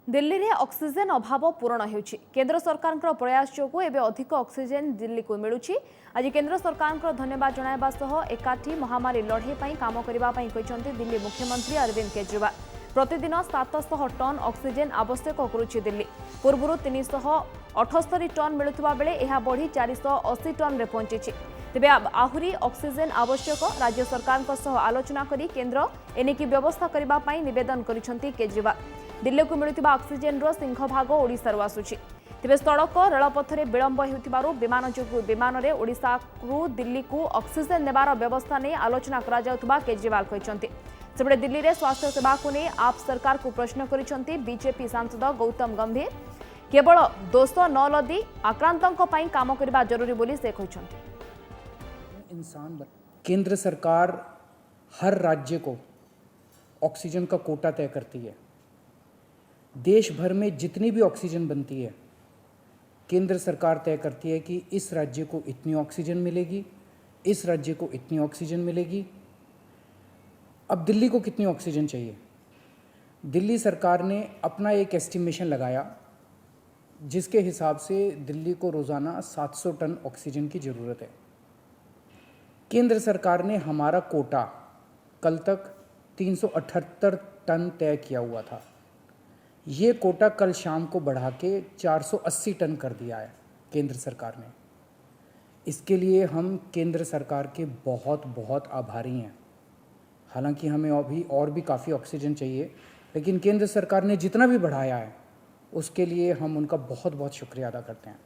दिल्ली में ऑक्सीजन अभाव पूरण होउछि। केंद्र सरकार प्रयास जोगु एबे अधिक ऑक्सीजन दिल्ली को मिलुछि। आज केंद्र सरकार धन्यवाद जणाइबा सह एकाठी महामारी लड़े पई काम करिबा पई कहिसंती दिल्ली मुख्यमंत्री अरविंद केजरीवाल। प्रतिदिन 700 टन ऑक्सीजन आवश्यक करुछि दिल्ली। पूर्व 378 टन मिलुवा बेले यह बढ़ी 480 टन रे पहुंची। तेबे आहुरी ऑक्सीजन आवश्यक राज्य सरकार सह आलोचना करी केंद्र एनेकी व्यवस्था करिबा पई निवेदन करिसंती केजरीवाल। दिल्ली को मिलुवा ऑक्सीजन रो सिंहभाग ओडिशारू आसुछि। तेबे सड़क रेलपथरे विलंब हेउथिबारु विमान जोगु विमान रे ओडिशारू दिल्ली को ऑक्सीजन नेबार व्यवस्था नै आलोचना करा जाउथबा केजरीवाल कहिसंती। सेबडे दिल्ली रे स्वास्थ्य सेवा को नै आप सरकार को प्रश्न करिसंती बीजेपी सांसद गौतम गंभीर। केवल दोष न लदी आक्रांतों पई काम करबा जरूरी बोली से कहिसंती। केंद्र सरकार हर राज्य को ऑक्सीजन का कोटा तय करती है। देश भर में जितनी भी ऑक्सीजन बनती है केंद्र सरकार तय करती है कि इस राज्य को इतनी ऑक्सीजन मिलेगी, इस राज्य को इतनी ऑक्सीजन मिलेगी। अब दिल्ली को कितनी ऑक्सीजन चाहिए? दिल्ली सरकार ने अपना एक एस्टिमेशन लगाया जिसके हिसाब से दिल्ली को रोज़ाना 700 टन ऑक्सीजन की ज़रूरत है। केंद्र सरकार ने हमारा कोटा कल तक 378 टन तय किया हुआ था। ये कोटा कल शाम को बढ़ा के 480 टन कर दिया है केंद्र सरकार ने। इसके लिए हम केंद्र सरकार के बहुत बहुत आभारी हैं। हालांकि हमें अभी और भी काफ़ी ऑक्सीजन चाहिए, लेकिन केंद्र सरकार ने जितना भी बढ़ाया है उसके लिए हम उनका बहुत बहुत शुक्रिया अदा करते हैं।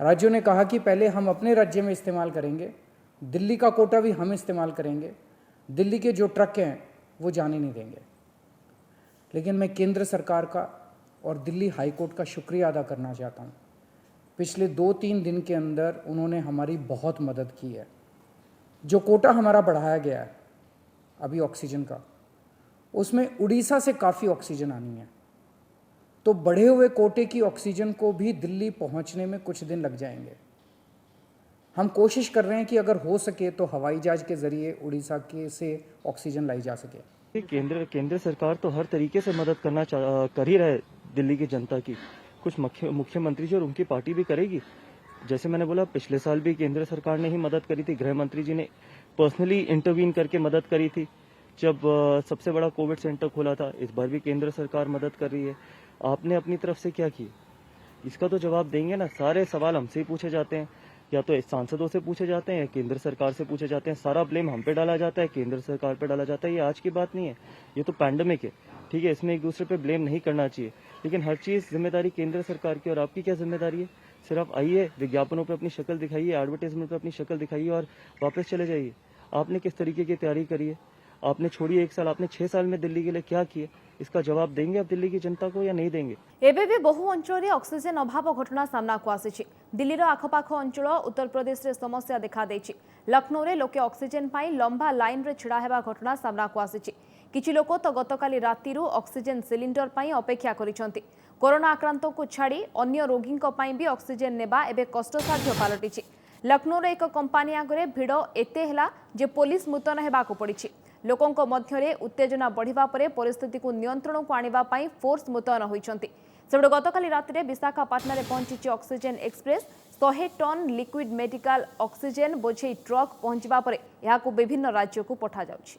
राज्यों ने कहा कि पहले हम अपने राज्य में इस्तेमाल करेंगे, दिल्ली का कोटा भी हम इस्तेमाल करेंगे, दिल्ली के जो ट्रक हैं वो जाने नहीं देंगे। लेकिन मैं केंद्र सरकार का और दिल्ली हाई कोर्ट का शुक्रिया अदा करना चाहता हूँ। पिछले 2-3 दिन के अंदर उन्होंने हमारी बहुत मदद की है। जो कोटा हमारा बढ़ाया गया है अभी ऑक्सीजन का, उसमें उड़ीसा से काफ़ी ऑक्सीजन आनी है। तो बढ़े हुए कोटे की ऑक्सीजन को भी दिल्ली पहुँचने में कुछ दिन लग जाएंगे। हम कोशिश कर रहे हैं कि अगर हो सके तो हवाई जहाज के ज़रिए उड़ीसा के से ऑक्सीजन लाई जा सके। केंद्र सरकार तो हर तरीके से मदद करना कर ही रहे दिल्ली की जनता की। कुछ मुख्यमंत्री जी और उनकी पार्टी भी करेगी। जैसे मैंने बोला, पिछले साल भी केंद्र सरकार ने ही मदद करी थी। गृह मंत्री जी ने पर्सनली इंटरवीन करके मदद करी थी जब सबसे बड़ा कोविड सेंटर खोला था। इस बार भी केंद्र सरकार मदद कर रही है। आपने अपनी तरफ से क्या किया, इसका तो जवाब देंगे ना। सारे सवाल हमसे ही पूछे जाते हैं, या तो सांसदों से पूछे जाते हैं या केंद्र सरकार से पूछे जाते हैं। सारा ब्लेम हम पे डाला जाता है, केंद्र सरकार पे डाला जाता है। ये आज की बात नहीं है, ये तो पैंडेमिक है, ठीक है। इसमें एक दूसरे पे ब्लेम नहीं करना चाहिए। लेकिन हर चीज़ जिम्मेदारी केंद्र सरकार की। और आपकी क्या जिम्मेदारी है? सिर्फ आइए, विज्ञापनों पे अपनी शक्ल दिखाइए, एडवर्टाइजमेंट पे अपनी शक्ल दिखाइए और वापस चले जाइए। आपने किस तरीके की तैयारी करी है? आपने छोड़ी 1 साल, आपने 6 साल में दिल्ली के लिए क्या किया? इसका जवाब देंगे आप दिल्ली की जनता को या नहीं देंगे? एबे भी बहु अंचल में ऑक्सीजन अभाव घटना सामना को आसी। दिल्लीर आखपाख अंचल उत्तर प्रदेश रे समस्या देखा देछि। लखनऊ रे लोके ऑक्सीजन पाई लंबा लाइन रे छिड़ा हेबा घटना सामना को आसी। किछि लोक तो गतकाली रातिरु ऑक्सीजन सिलिंडर पाई अपेक्षा करिसंती। कोरोना आक्रांतों को छाड़ी अन्य रोगी पाई भी ऑक्सीजन नेबा एबे कष्टसाध्य पालटिछि। लखनऊ रे एक कंपानी आगे भिड़ एते हेला जे पुलिस मुतयन हेबाकु पड़िछि। लोकों मध्य उत्तेजना बढ़िबा परे परिस्थिति को नियंत्रण को आनिबा पाई फोर्स मुतयन होइछंती। सेबडे गतकाली रातिरे विशाखापाटना रे पहुंची Oxygen Express 100 ton liquid medical oxygen बोझे ट्रक पहुंचबा परे यहां विभिन्न राज्यों को पठा जाउछि।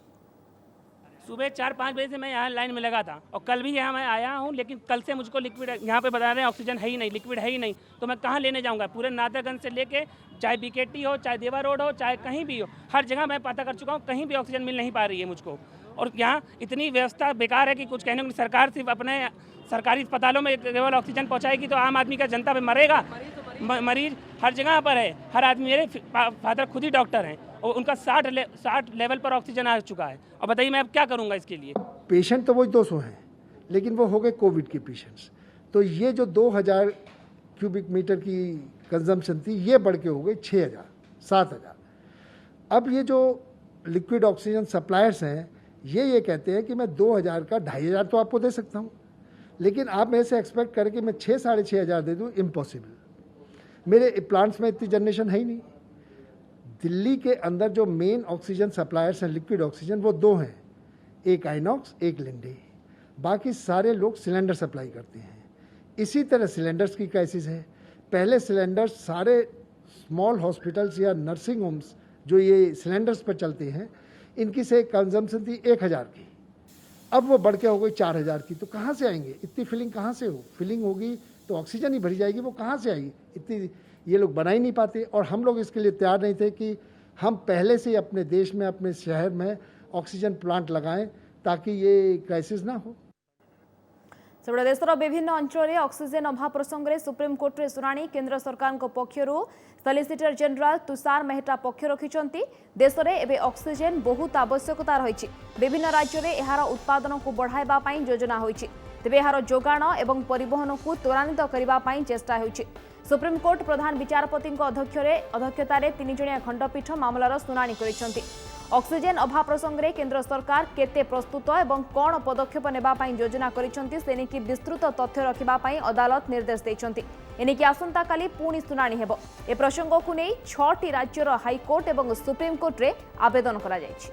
सुबह 4-5 बजे से मैं यहाँ लाइन में लगा था और कल भी यहाँ मैं आया हूँ, लेकिन कल से मुझको लिक्विड यहाँ पे बता रहे हैं ऑक्सीजन है ही नहीं, लिक्विड है ही नहीं। तो मैं कहाँ लेने जाऊँगा? पूरे नादरगंज से लेके चाहे बीकेटी हो, चाहे देवा रोड हो, चाहे कहीं भी हो, हर जगह मैं पता कर चुका हूँ, कहीं भी ऑक्सीजन मिल नहीं पा रही है मुझको। और यहाँ इतनी व्यवस्था बेकार है कि कुछ कहने को नहीं। सरकार सिर्फ अपने सरकारी अस्पतालों में केवल ऑक्सीजन पहुँचाएगी तो आम आदमी का, जनता पे मरेगा। मरीज हर जगह पर है, हर आदमी। मेरे फादर खुद ही डॉक्टर हैं और उनका 60 लेवल पर ऑक्सीजन आ चुका है। और बताइए मैं अब क्या करूंगा इसके लिए? पेशेंट तो वही 200 हैं, लेकिन वो हो गए कोविड के पेशेंट्स। तो ये जो 2000 क्यूबिक मीटर की कंजम्पशन थी, ये बढ़ के हो गई 6000, 7000। अब ये जो लिक्विड ऑक्सीजन सप्लायर्स हैं, ये कहते हैं कि मैं 2000 का 2500 तो आपको दे सकता हूँ, लेकिन आप मेरे से एक्सपेक्ट करें कि मैं 6-6500 दे दूँ, इम्पॉसिबल। मेरे प्लांट्स में इतनी जनरेशन है ही नहीं। दिल्ली के अंदर जो मेन ऑक्सीजन सप्लायर्स हैं लिक्विड ऑक्सीजन, वो 2 हैं, एक आइनॉक्स, एक लिंडे। बाकी सारे लोग सिलेंडर सप्लाई करते हैं। इसी तरह सिलेंडर्स की क्राइसिस है। पहले सिलेंडर्स सारे स्मॉल हॉस्पिटल्स या नर्सिंग होम्स जो ये सिलेंडर्स पर चलते हैं, इनकी से कंजम्पशन थी 1000 की, अब वो बढ़ के हो गई 4000 की। तो कहाँ से आएंगे? इतनी फिलिंग कहाँ से हो? फिलिंग होगी तो ऑक्सीजन ही भरी जाएगी, वो कहाँ से आएगी? इतनी ये लोग बना ही नहीं पाते। और हम लोग इसके लिए तैयार नहीं थे कि हम पहले से ही अपने देश में, अपने शहर में ऑक्सीजन प्लांट लगाएं ताकि ये क्राइसिस ना हो। सेबड़े देशर विभिन्न अंचल में ऑक्सीजन अभाव प्रसंग में सुप्रीमकोर्ट में शुणाणी केंद्र सरकार पक्षर सॉलिसिटर जनरल तुषार मेहता पक्ष रखिंट। देश में एवं ऑक्सीजन बहुत आवश्यकता रही। विभिन्न राज्य में यार उत्पादन को बढ़ावा योजना होती, तेरे यार जोगाण और परिवहन को त्वरान्वित करने चेष्टा होती। सुप्रीमकोर्ट प्रधान विचारपति अध्यक्षतार 3 जणिया खंडपीठ मामलार शुणाणी कर ऑक्सीजन अभाव प्रसंग में केंद्र सरकार केते प्रस्तुत और कौन पदक्षेप नेबाई योजना करेनिकी विस्तृत तथ्य रखापी अदालत निर्देश देते। एनिकी आसंता काली पुणी शुणाणी हेबो। ए प्रसंग को नहीं 6टी राज्यर हाइकोर्ट और सुप्रीमकोर्ट रे आवेदन करा जायछि।